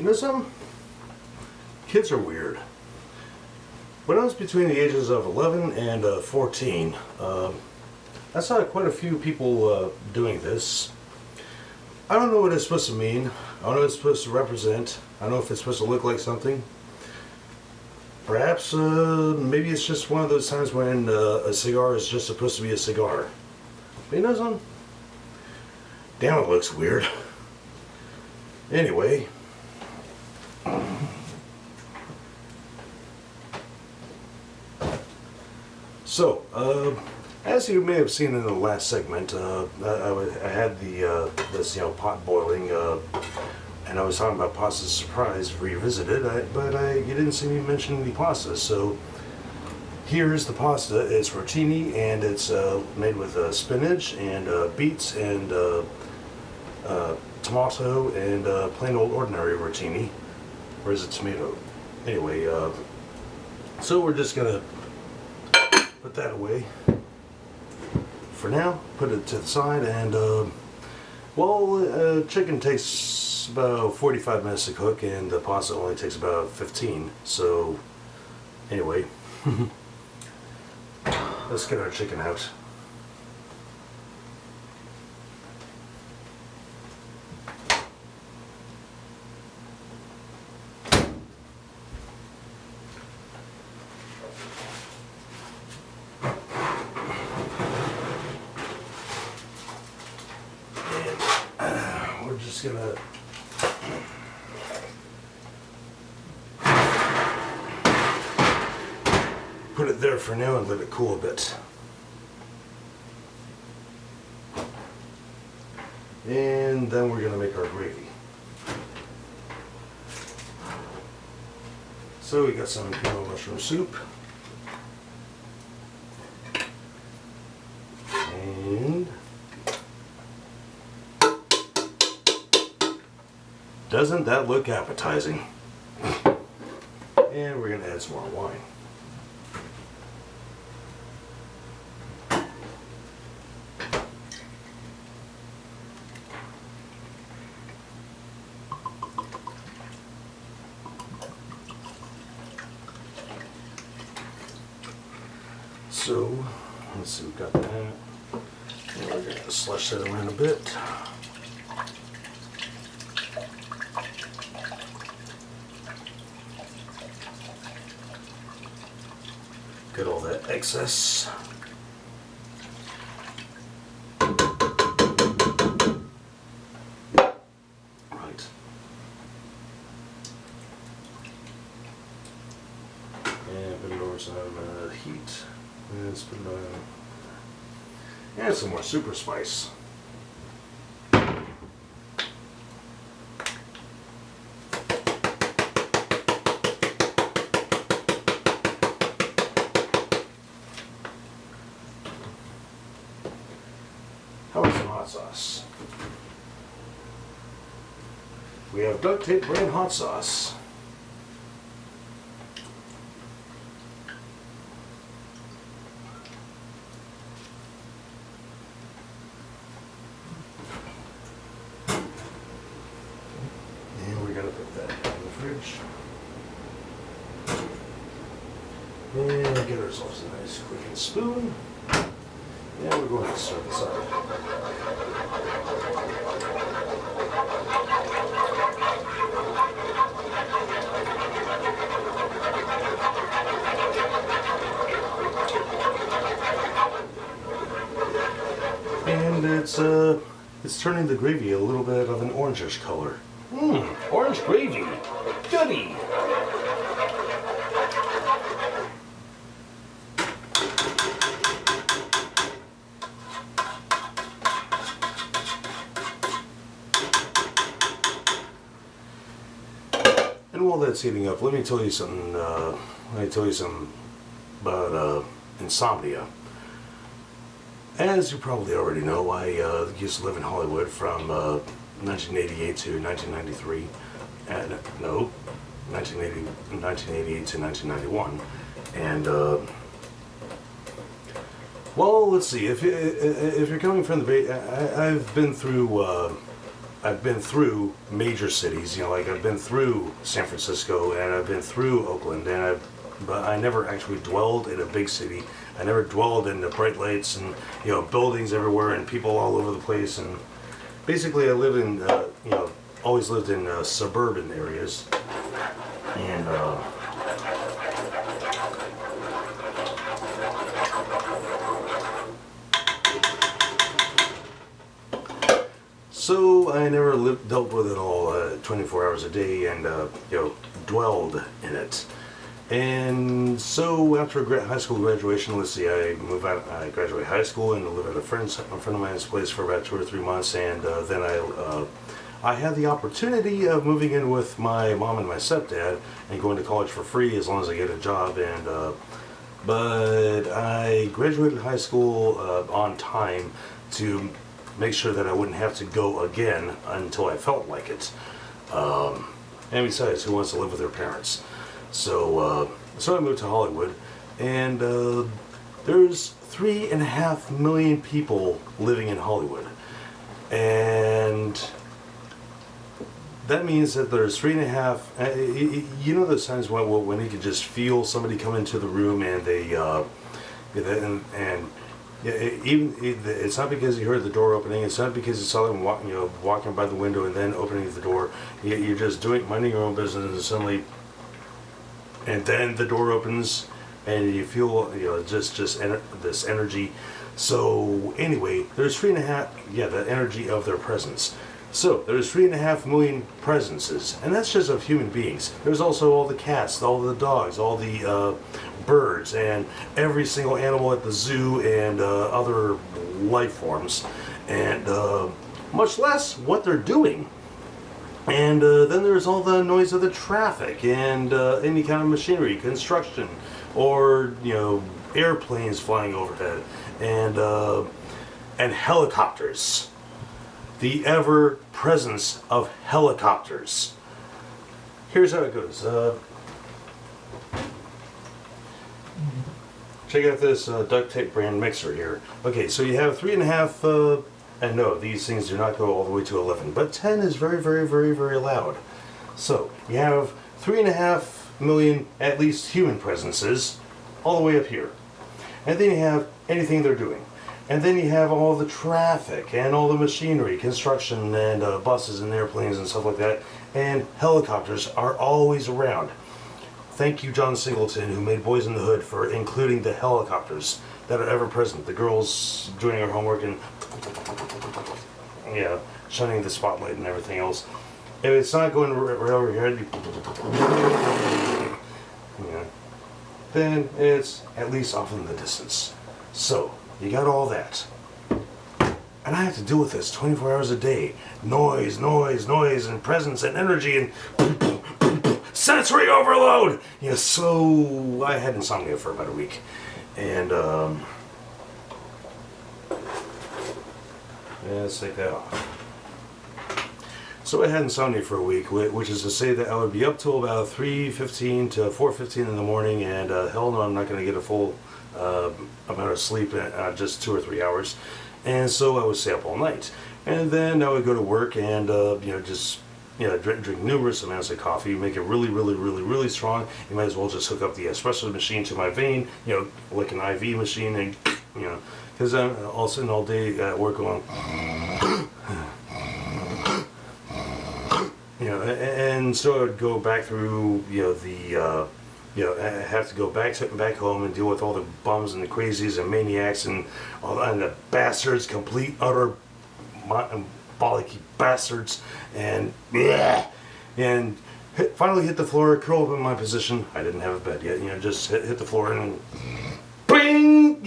You know something? Kids are weird. When I was between the ages of 11 and 14, I saw quite a few people doing this. I don't know what it's supposed to mean. I don't know what it's supposed to represent. I don't know if it's supposed to look like something. Perhaps, maybe it's just one of those times when a cigar is just supposed to be a cigar. But you know something? Damn, it looks weird. Anyway. So, as you may have seen in the last segment, I had this pot boiling, and I was talking about pasta surprise revisited, but you didn't see me mention the pasta. So here's the pasta. It's rotini, and it's made with spinach and beets and tomato and plain old ordinary rotini. Or is it tomato? Anyway, so we're just gonna put that away for now, put it to the side, and chicken takes about 45 minutes to cook, and the pasta only takes about 15. So anyway, let's get our chicken out. Just gonna put it there for now and let it cool a bit. And then we're gonna make our gravy. So we got some Canoga mushroom soup. And doesn't that look appetizing? And we're going to add some more wine. So, let's see, we've got that. And we're going to slush that around a bit. Get all that excess. Right. And put it over some heat. And let's put it on. And some more super spice. How about some hot sauce? We have duct tape brand hot sauce. And we're going to put that in the fridge. And get ourselves a nice cooking spoon. Yeah, we're going to start this up. And it's turning the gravy a little bit of an orangish color. Orange gravy. Goody. And while that's heating up, let me tell you something. About Insomnia. As you probably already know, I used to live in Hollywood from 1988 to 1993. No, 1988 to 1991. And well, let's see. If you're coming from the Bay, I've been through I've been through major cities, you know, like I've been through San Francisco and I've been through Oakland, but I never actually dwelled in a big city. I never dwelled in the bright lights and, you know, buildings everywhere and people all over the place. And basically, I live in, you know, always lived in suburban areas. And so I never dealt with it all 24 hours a day and, you know, dwelled in it. And so after high school graduation, let's see, I graduated high school and lived at a friend of mine's place for about 2 or 3 months, and then I had the opportunity of moving in with my mom and my stepdad and going to college for free as long as I get a job. And but I graduated high school on time to make sure that I wouldn't have to go again until I felt like it. And besides, who wants to live with their parents? So I moved to Hollywood, and there's 3.5 million people living in Hollywood, and that means that there's 3.5. You know those times when you can just feel somebody come into the room and they it's not because you heard the door opening. It's not because you saw them walking by the window and then opening the door. You're just minding your own business, and suddenly. And then the door opens, and you feel, you know, just this energy. So anyway, there's 3.5. Yeah, the energy of their presence. So there's 3.5 million presences, and that's just of human beings. There's also all the cats, all the dogs, all the birds, and every single animal at the zoo, and other life forms, and much less what they're doing. And then there's all the noise of the traffic and any kind of machinery, construction, or, you know, airplanes flying overhead, and helicopters. The ever presence of helicopters. Here's how it goes. Check out this duct tape brand mixer here. Okay, so you have 3.5. And no, these things do not go all the way to 11, but 10 is very, very, very, very loud. So you have 3.5 million, at least, human presences, all the way up here. And then you have anything they're doing. And then you have all the traffic and all the machinery, construction, and buses and airplanes and stuff like that. And helicopters are always around. Thank you, John Singleton, who made Boys in the Hood, for including the helicopters that are ever present. The girls doing their homework and, yeah, shining the spotlight and everything else. If it's not going right over your head, yeah, then it's at least off in the distance. So you got all that, and I have to deal with this 24 hours a day. Noise, noise, noise, and presence and energy and sensory overload. Yeah, so I had insomnia for about a week, and let's take that off. So I had insomnia for a week, which is to say that I would be up till about 3:15 to 4:15 in the morning, and hell no, I'm not going to get a full amount of sleep, just 2 or 3 hours. And so I would stay up all night, and then I would go to work and drink numerous amounts of coffee, make it really, really, really, really strong. You might as well just hook up the espresso machine to my vein, like an IV machine, and because I'm all sitting all day at work going, and so I would go back through, I have to go back home and deal with all the bums and the crazies and maniacs and the bastards, complete, utter, bollocky bastards, and finally hit the floor, curl up in my position. I didn't have a bed yet, just hit the floor and bing,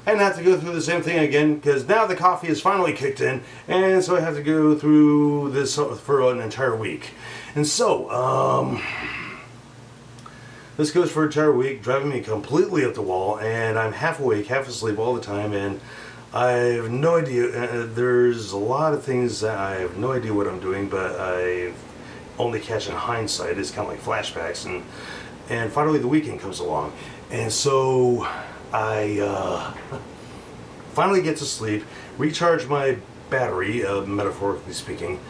and have to go through the same thing again, because now the coffee is finally kicked in, and so I have to go through this for an entire week. And so this goes for an entire week, driving me completely up the wall, and I'm half awake, half asleep all the time, and I have no idea. There's a lot of things that I have no idea what I'm doing, but I only catch in hindsight. It's kind of like flashbacks, and finally the weekend comes along, and so I finally get to sleep, recharge my battery, metaphorically speaking,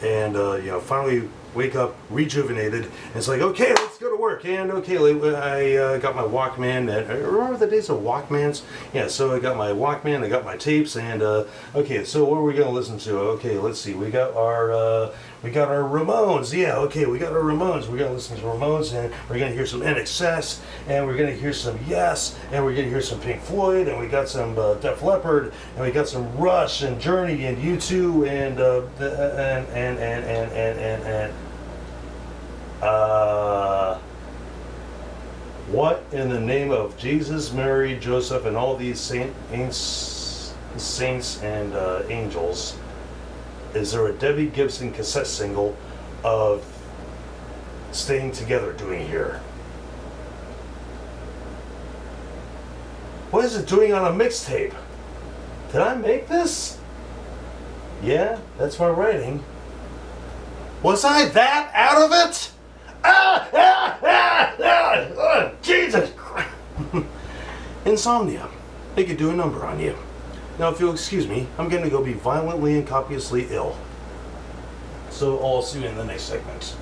and you know, finally wake up rejuvenated. And it's like, okay, let's go to work. And okay, I got my Walkman. And remember the days of Walkmans? Yeah, so I got my Walkman, I got my tapes, and okay, so what are we gonna listen to? Okay, let's see. We got our Ramones. Yeah, okay, we got our Ramones. We're gonna listen to Ramones, and we're gonna hear some NXS, and we're gonna hear some Yes, and we're gonna hear some Pink Floyd, and we got some Def Leppard, and we got some Rush and Journey and U2 and what in the name of Jesus, Mary, Joseph, and all these saints and angels, is there a Debbie Gibson cassette single of Staying Together doing here? What is it doing on a mixtape? Did I make this? Yeah, that's my writing. Was I that out of it? Jesus Christ. Insomnia. They could do a number on you. Now, if you'll excuse me, I'm going to go be violently and copiously ill. So I'll see you in the next segment.